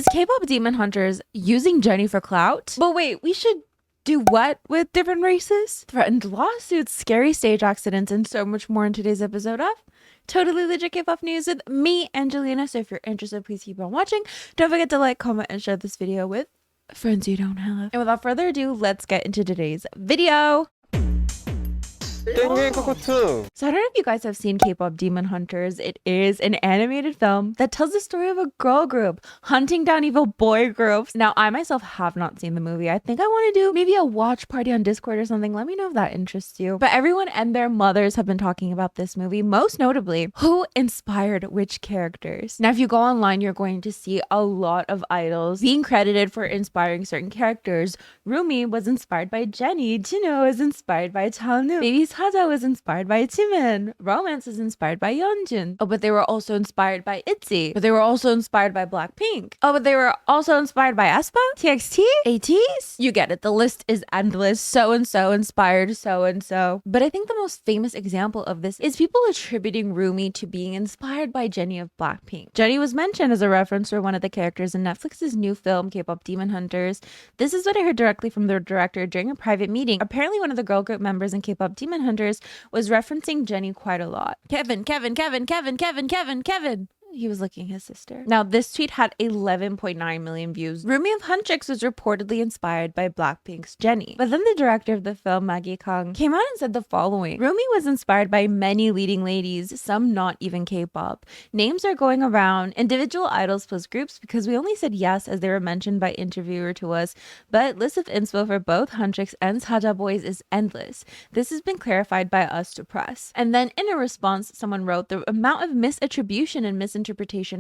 Is K-pop Demon Hunters using Jennie for clout? But wait, we should do what with different races? Threatened lawsuits, scary stage accidents, and so much more in today's episode of Totally Legit K-pop News with me, Angelina. So if you're interested, please keep on watching. Don't forget to like, comment, and share this video with friends you don't have. And without further ado, let's get into today's video. So I don't know if you guys have seen K-pop Demon Hunters. It is an animated film that tells the story of a girl group hunting down evil boy groups. Now, I myself have not seen the movie. I think I want to do maybe a watch party on Discord or something. Let me know if that interests you. But everyone and their mothers have been talking about this movie, most notably, who inspired which characters. Now, if you go online, you're going to see a lot of idols being credited for inspiring certain characters. Rumi was inspired by Jennie. Jino was inspired by Chanwoo. Baby Saja was inspired by Jimin. Romance is inspired by Yeonjun. Oh, but they were also inspired by ITZY. But they were also inspired by Blackpink. Oh, but they were also inspired by aespa, TXT, ATEEZ. You get it. The list is endless. So-and-so inspired so-and-so. But I think the most famous example of this is people attributing Rumi to being inspired by Jennie of Blackpink. Jennie was mentioned as a reference for one of the characters in Netflix's new film, K-pop Demon Hunters. This is what I heard directly from the director during a private meeting. Apparently, one of the girl group members in K-pop Demon Hunters was referencing Jennie quite a lot. Kevin. He was licking his sister. Now, this tweet had 11.9 million views. Rumi of Huntrix was reportedly inspired by Blackpink's Jennie. But then the director of the film, Maggie Kang, came out and said the following. Rumi was inspired by many leading ladies, some not even K-pop. Names are going around, individual idols plus groups, because we only said yes as they were mentioned by interviewer to us, but list of inspo for both Huntrix and Saja boys is endless. This has been clarified by us to press. And then in a response, someone wrote, the amount of misattribution and misinterpretation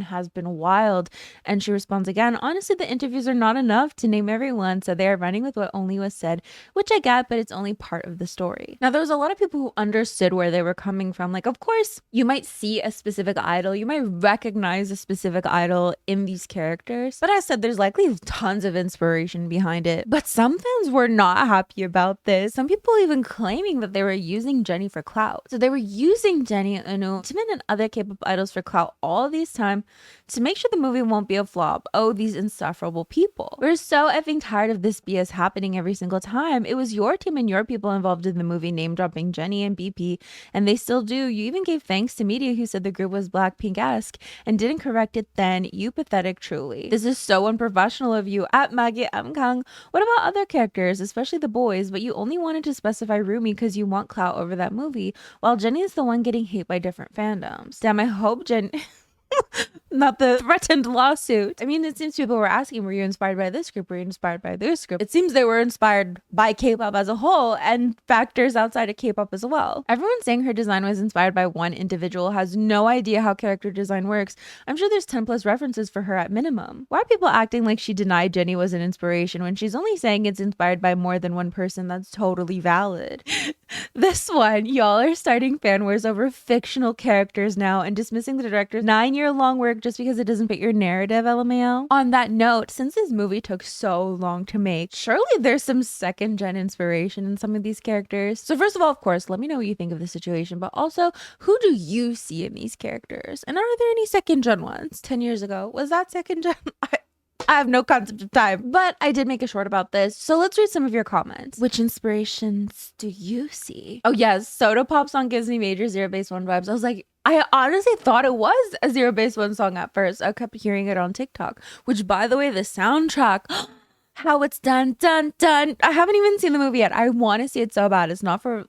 has been wild. And she responds again, honestly, the interviews are not enough to name everyone, so they are running with what only was said, which I get, but it's only part of the story. Now, there was a lot of people who understood where they were coming from. Like, of course, you might see a specific idol, you might recognize a specific idol in these characters, but as I said, there's likely tons of inspiration behind it. But some fans were not happy about this. Some people even claiming that they were using Jennie for clout. So they were using Jennie, Jimin, and other K-pop idols for clout all these time to make sure the movie won't be a flop. Oh, these insufferable people. We're so effing tired of this BS happening every single time. It was your team and your people involved in the movie name dropping Jennie and BP, and they still do. You even gave thanks to media who said the group was Blackpink-esque and didn't correct it then. You pathetic truly. This is so unprofessional of you. At Maggie M. Kang, what about other characters, especially the boys, but you only wanted to specify Rumi because you want clout over that movie, while Jennie is the one getting hate by different fandoms. Damn, I hope not the threatened lawsuit. I mean, it seems people were asking, were you inspired by this group? Were you inspired by this group? It seems they were inspired by K-pop as a whole and factors outside of K-pop as well. Everyone saying her design was inspired by one individual has no idea how character design works. I'm sure there's 10 plus references for her at minimum. Why are people acting like she denied Jennie was an inspiration when she's only saying it's inspired by more than one person? That's totally valid. This one, y'all are starting fan wars over fictional characters now and dismissing the director's 9-year-long work just because it doesn't fit your narrative, LMAO. On that note, since this movie took so long to make, surely there's some second gen inspiration in some of these characters. So first of all, of course, let me know what you think of the situation, but also, who do you see in these characters? And are there any second gen ones? 10 years ago, was that second gen? I have no concept of time, but I did make a short about this. So let's read some of your comments. Which inspirations do you see? Oh yes, Soda Pop song gives me major Zero Base One vibes. I was like, I honestly thought it was a Zero Base One song at first. I kept hearing it on TikTok, which by the way, the soundtrack, how it's done. I haven't even seen the movie yet. I want to see it so bad. It's not for,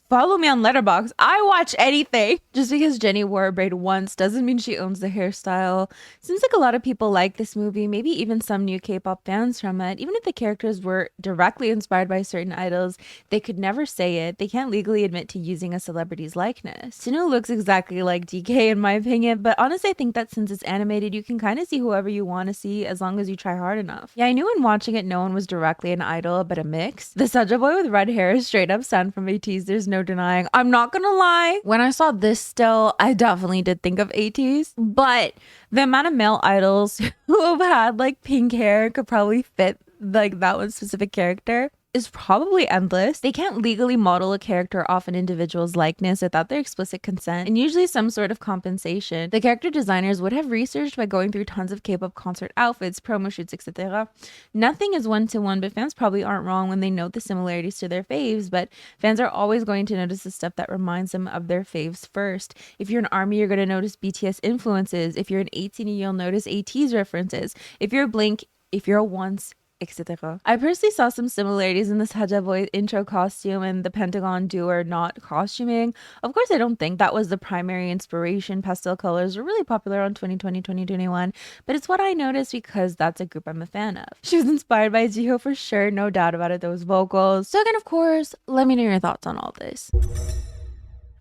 follow me on Letterboxd. I watch anything. Just because Jennie wore a braid once doesn't mean she owns the hairstyle. Seems like a lot of people like this movie, maybe even some new K-pop fans from it. Even if the characters were directly inspired by certain idols, they could never say it. They can't legally admit to using a celebrity's likeness. Jino looks exactly like DK in my opinion, but honestly I think that since it's animated, you can kind of see whoever you want to see as long as you try hard enough. Yeah, I knew when watching it no one was directly an idol, but a mix. The Saja boy with red hair is straight up Sun from ATEEZ. There's no denying. I'm not gonna lie, when I saw this still, I definitely did think of ATEEZ, but the amount of male idols who have had like pink hair could probably fit like that one specific character is probably endless. They can't legally model a character off an individual's likeness without their explicit consent and usually some sort of compensation. The character designers would have researched by going through tons of K-pop concert outfits, promo shoots, etc. Nothing is one-to-one, but fans probably aren't wrong when they note the similarities to their faves, but fans are always going to notice the stuff that reminds them of their faves first. If you're an ARMY, you're going to notice BTS influences. If you're an 18, you'll notice AT's references. If you're a Blink, if you're a Once, etc. I personally saw some similarities in this Haja Boy intro costume and the Pentagon Do or Not costuming. Of course, I don't think that was the primary inspiration. Pastel colors were really popular on 2020-2021, but it's what I noticed because that's a group I'm a fan of. She was inspired by Jiho for sure, no doubt about it, those vocals. So again, of course, let me know your thoughts on all this.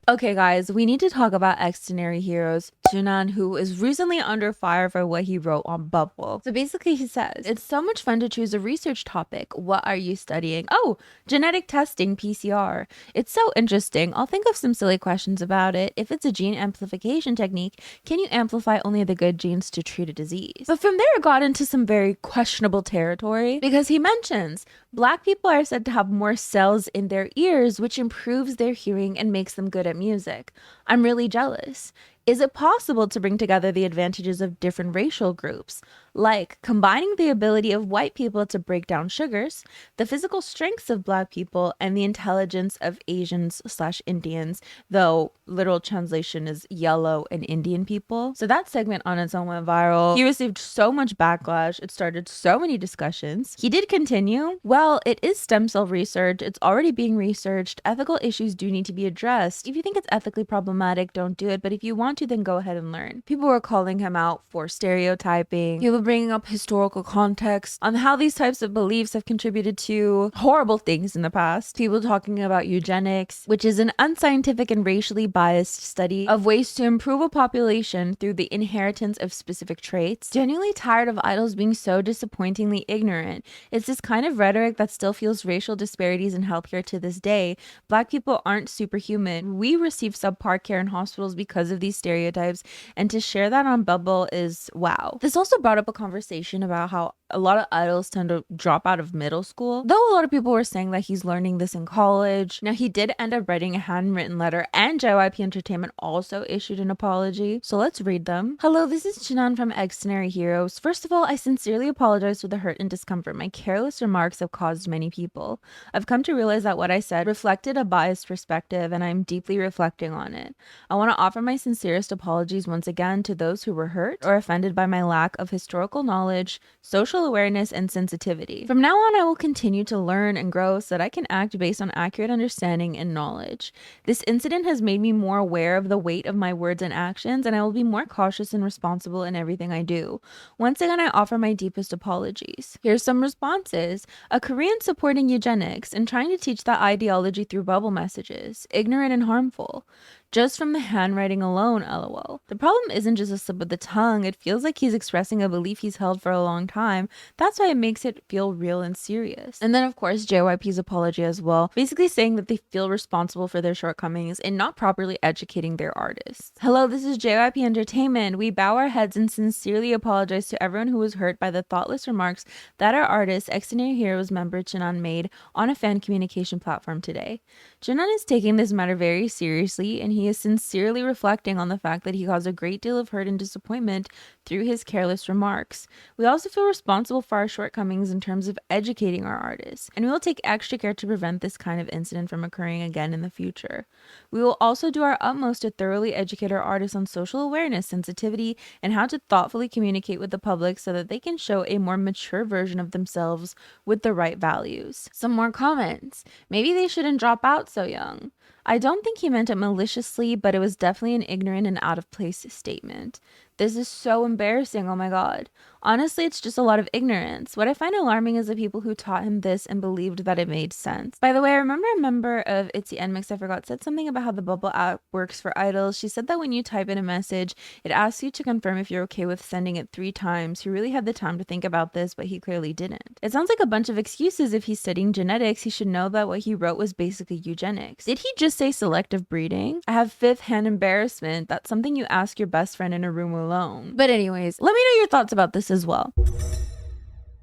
Okay guys, we need to talk about Xdinary heroes Junan, who is recently under fire for what he wrote on Bubble. So basically he says, it's so much fun to choose a research topic. What are you studying? Oh, genetic testing, PCR. It's so interesting. I'll think of some silly questions about it. If it's a gene amplification technique, can you amplify only the good genes to treat a disease? But from there it got into some very questionable territory because he mentions Black people are said to have more cells in their ears, which improves their hearing and makes them good at music. I'm really jealous. Is it possible to bring together the advantages of different racial groups, like combining the ability of white people to break down sugars, the physical strengths of Black people, and the intelligence of Asians/Indians, though literal translation is yellow and Indian people? So that segment on its own went viral. He received so much backlash. It started so many discussions. He did continue. Well, it is stem cell research. It's already being researched. Ethical issues do need to be addressed. If you think it's ethically problematic, don't do it. But if you want to, then go ahead and learn. People were calling him out for stereotyping. People bringing up historical context on how these types of beliefs have contributed to horrible things in the past. People talking about eugenics, which is an unscientific and racially biased study of ways to improve a population through the inheritance of specific traits. Genuinely tired of idols being so disappointingly ignorant. It's this kind of rhetoric that still fuels racial disparities in healthcare to this day. Black people aren't superhuman. We receive subpar care in hospitals because of these stereotypes, and to share that on Bubble is wow. This also brought up a conversation about how a lot of idols tend to drop out of middle school, though a lot of people were saying that he's learning this in college. Now, he did end up writing a handwritten letter, and JYP Entertainment also issued an apology, so let's read them. Hello, this is Jinan from Xdinary Heroes. First of all, I sincerely apologize for the hurt and discomfort my careless remarks have caused many people. I've come to realize that what I said reflected a biased perspective, and I'm deeply reflecting on it. I want to offer my sincerest apologies once again to those who were hurt or offended by my lack of historical knowledge, social awareness, and sensitivity. From now on, I will continue to learn and grow so that I can act based on accurate understanding and knowledge. This incident has made me more aware of the weight of my words and actions, and I will be more cautious and responsible in everything I do. Once again, I offer my deepest apologies. Here's some responses. A Korean supporting eugenics and trying to teach that ideology through bubble messages. Ignorant and harmful. Just from the handwriting alone, lol. The problem isn't just a slip of the tongue. It feels like he's expressing a belief he's held for a long time. That's why it makes it feel real and serious. And then, of course, JYP's apology as well, basically saying that they feel responsible for their shortcomings in not properly educating their artists. Hello, this is JYP Entertainment. We bow our heads and sincerely apologize to everyone who was hurt by the thoughtless remarks that our artist, Xdinary Heroes member Jinan, made on a fan communication platform today. Jinan is taking this matter very seriously, and he is sincerely reflecting on the fact that he caused a great deal of hurt and disappointment through his careless remarks. We also feel responsible for our shortcomings in terms of educating our artists, and we will take extra care to prevent this kind of incident from occurring again in the future. We will also do our utmost to thoroughly educate our artists on social awareness, sensitivity, and how to thoughtfully communicate with the public so that they can show a more mature version of themselves with the right values. Some more comments. Maybe they shouldn't drop out so young. I don't think he meant it maliciously, but it was definitely an ignorant and out of place statement. This is so embarrassing, oh my god. Honestly, it's just a lot of ignorance. What I find alarming is the people who taught him this and believed that it made sense. By the way, I remember a member of ITZY NMIX, I forgot, said something about how the Bubble app works for idols. She said that when you type in a message, it asks you to confirm if you're okay with sending it 3 times. He really had the time to think about this, but he clearly didn't. It sounds like a bunch of excuses. If he's studying genetics, he should know that what he wrote was basically eugenics. Did he just say selective breeding? I have fifth-hand embarrassment. That's something you ask your best friend in a room alone. But anyways, let me know your thoughts about this as well.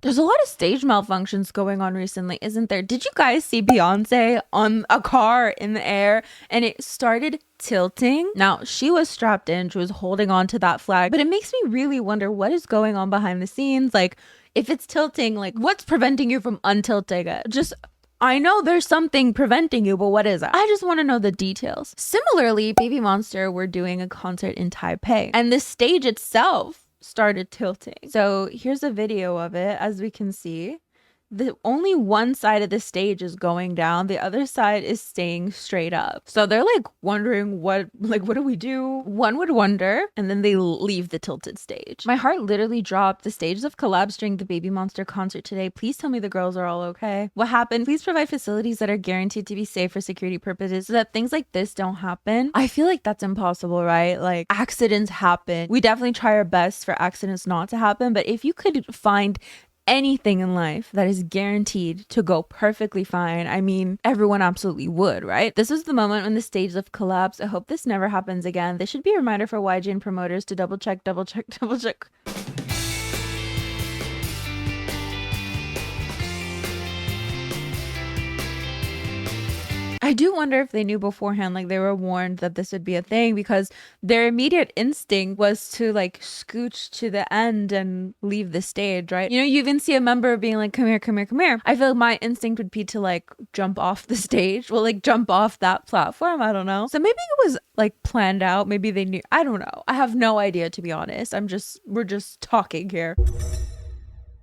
There's a lot of stage malfunctions going on recently, isn't there? Did you guys see Beyonce on a car in the air and it started tilting? Now, she was strapped in, she was holding on to that flag, but it makes me really wonder what is going on behind the scenes. Like, if it's tilting, like, what's preventing you from untilting it? Just, I know there's something preventing you, but what is it? I just want to know the details. Similarly, Babymonster were doing a concert in Taipei, and the stage itself started tilting. So here's a video of it. As we can see, the only one side of the stage is going down, the other side is staying straight up. So they're like wondering what do we do? One would wonder, and then they leave the tilted stage. My heart literally dropped. The stages of collapsed during the Babymonster concert today. Please tell me the girls are all okay. What happened? Please provide facilities that are guaranteed to be safe for security purposes so that things like this don't happen. I feel like that's impossible, right? Like, accidents happen. We definitely try our best for accidents not to happen, but if you could find anything in life that is guaranteed to go perfectly fine, I mean, everyone absolutely would, right? This was the moment when the stage lift collapsed. I hope this never happens again. This should be a reminder for YG and promoters to double check. I do wonder if they knew beforehand, like they were warned that this would be a thing, because their immediate instinct was to like scooch to the end and leave the stage, right? You know, you even see a member being like, come here, come here, come here. I feel like my instinct would be to like jump off the stage, well, like jump off that platform. I don't know. So maybe it was like planned out. Maybe they knew. I don't know. I have no idea, to be honest. We're just talking here.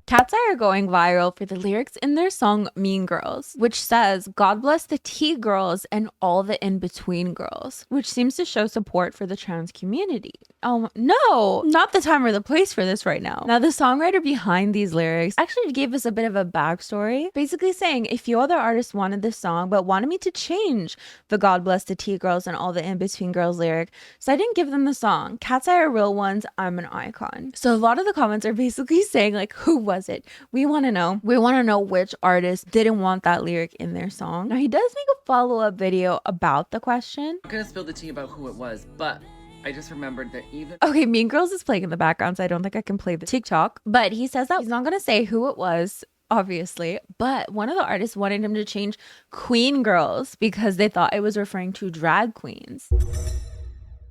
Katseye are going viral for the lyrics in their song Mean Girls, which says, God bless the T girls and all the in-between girls, which seems to show support for the trans community. Oh, no, not the time or the place for this right now. Now, the songwriter behind these lyrics actually gave us a bit of a backstory, basically saying a few other artists wanted this song, but wanted me to change the God bless the T girls and all the in-between girls lyric, so I didn't give them the song. Katseye are real ones, I'm an icon. So a lot of the comments are basically saying like, who was it? We want to know. We want to know which artist didn't want that lyric in their song. Now, he does make a follow-up video about the question. I'm gonna spill the tea about who it was, but I just remembered that even... Okay, Mean Girls is playing in the background, so I don't think I can play the TikTok. But he says that he's not gonna say who it was, obviously, but one of the artists wanted him to change Queen Girls because they thought it was referring to drag queens.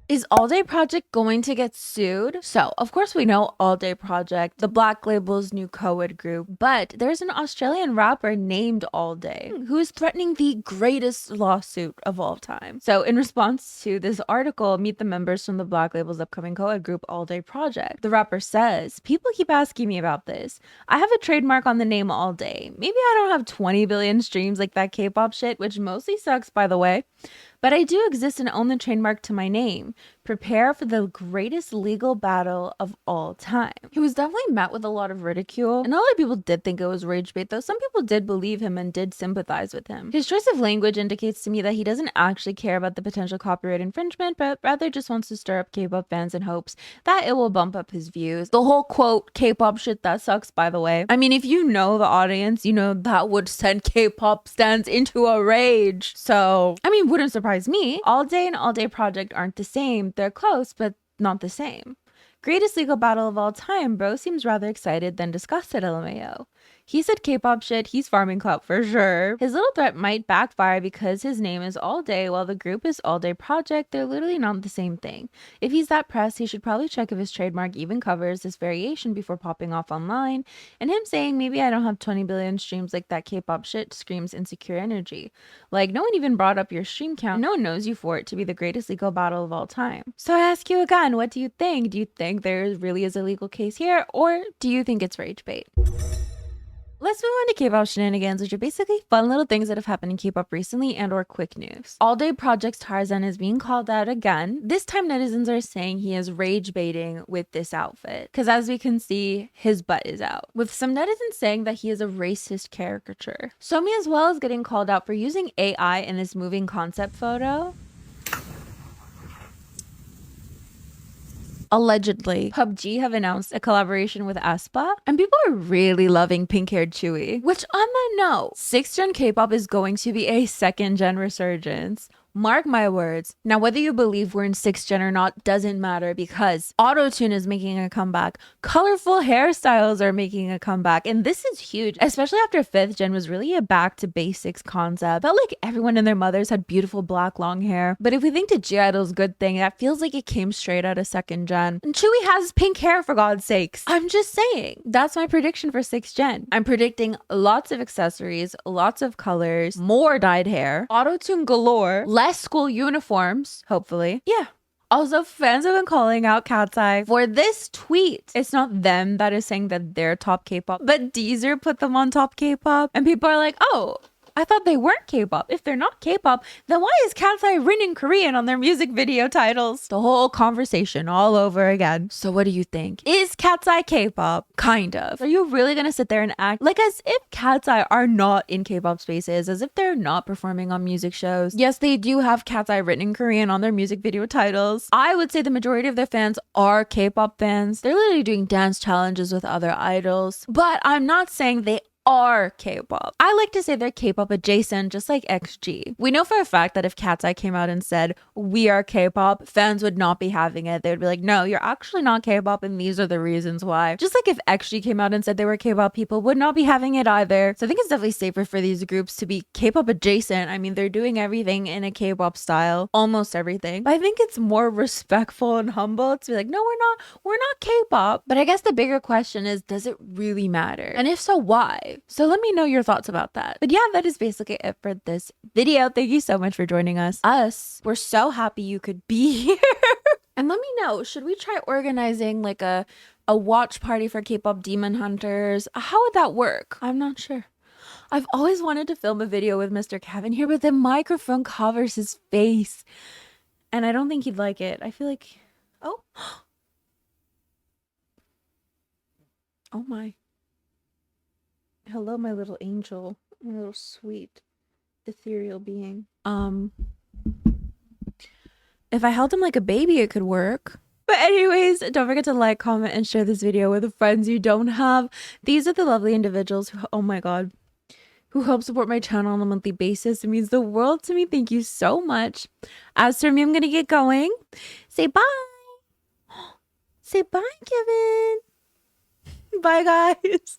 Is Allday Project going to get sued? So, of course we know Allday Project, the Black Label's new co-ed group, but there's an Australian rapper named Allday who is threatening the greatest lawsuit of all time. So, in response to this article, meet the members from the Black Label's upcoming co-ed group, Allday Project. The rapper says, people keep asking me about this. I have a trademark on the name Allday. Maybe I don't have 20 billion streams like that K-pop shit, which mostly sucks, by the way. But I do exist and own the trademark to my name. Prepare for the greatest legal battle of all time. He was definitely met with a lot of ridicule, and a lot of people did think it was rage bait, though some people did believe him and did sympathize with him. His choice of language indicates to me that he doesn't actually care about the potential copyright infringement, but rather just wants to stir up K-pop fans in hopes that it will bump up his views. The whole quote, K-pop shit, that sucks, by the way. I mean, if you know the audience, you know that would send K-pop stans into a rage. So, I mean, wouldn't surprise me. Allday and Allday Project aren't the same. They're close, but not the same. Greatest legal battle of all time. Bro seems rather excited than disgusted, LMAO. He said K-pop shit, he's farming clout for sure. His little threat might backfire because his name is Allday while the group is Allday Project. They're literally not the same thing. If he's that pressed, he should probably check if his trademark even covers this variation before popping off online. And him saying maybe I don't have 20 billion streams like that K-pop shit screams insecure energy. Like, no one even brought up your stream count. No one knows you for it to be the greatest legal battle of all time. So I ask you again, what do you think? Do you think there really is a legal case here, or do you think it's rage bait? Let's move on to Kpop Shenanigans, which are basically fun little things that have happened in K-pop recently and or quick news. Allday Project's Tarzan is being called out again. This time netizens are saying he is rage baiting with this outfit, because as we can see, his butt is out. With some netizens saying that he is a racist caricature. Somi as well is getting called out for using AI in this moving concept photo. Allegedly, PUBG have announced a collaboration with aespa, and people are really loving pink-haired Chewy. Which, on that note, 6th gen K-pop is going to be a 2nd gen resurgence. Mark my words. Now, whether you believe we're in 6th gen or not doesn't matter, because auto-tune is making a comeback. Colorful hairstyles are making a comeback. And this is huge, especially after 5th gen was really a back to basics concept. Felt like everyone and their mothers had beautiful black long hair. But if we think to G-Idol's good thing, that feels like it came straight out of 2nd gen. And Chewie has pink hair, for God's sakes. I'm just saying. That's my prediction for 6th gen. I'm predicting lots of accessories, lots of colors, more dyed hair, auto-tune galore, less school uniforms, hopefully. Yeah. Also, fans have been calling out Katseye for this tweet. It's not them that is saying that they're top K-pop, but Deezer put them on top K-pop. And people are like, oh, I thought they weren't K-pop. If they're not K-pop, then why is Katseye written in Korean on their music video titles? The whole conversation all over again. So what do you think? Is Katseye K-pop? Kind of. Are you really gonna sit there and act like as if Katseye are not in K-pop spaces, as if they're not performing on music shows? Yes, they do have Katseye written in Korean on their music video titles. I would say the majority of their fans are K-pop fans. They're literally doing dance challenges with other idols. But I'm not saying they are K-pop. I like to say they're K-pop adjacent, just like XG. We know for a fact that if Katseye came out and said, we are K-pop, fans would not be having it. They would be like, no, you're actually not K-pop, and these are the reasons why. Just like if XG came out and said they were K-pop, people would not be having it either. So I think it's definitely safer for these groups to be K-pop adjacent. I mean, they're doing everything in a K-pop style, almost everything. But I think it's more respectful and humble to be like, no, we're not K-pop. But I guess the bigger question is, does it really matter? And if so, why? So let me know your thoughts about that. But yeah, that is basically it for this video. Thank you so much for joining us. We're so happy you could be here. And let me know, should we try organizing like a watch party for K-pop Demon Hunters? How would that work? I'm not sure. I've always wanted to film a video with Mr. Kevin here, but the microphone covers his face. And I don't think he'd like it. I feel like, oh. Oh my. Hello, my little angel, my little sweet, ethereal being. If I held him like a baby, it could work. But anyways, don't forget to like, comment, and share this video with friends you don't have. These are the lovely individuals who, oh my God, who help support my channel on a monthly basis. It means the world to me. Thank you so much. As for me, I'm gonna get going. Say bye. Say bye, Kevin. Bye, guys.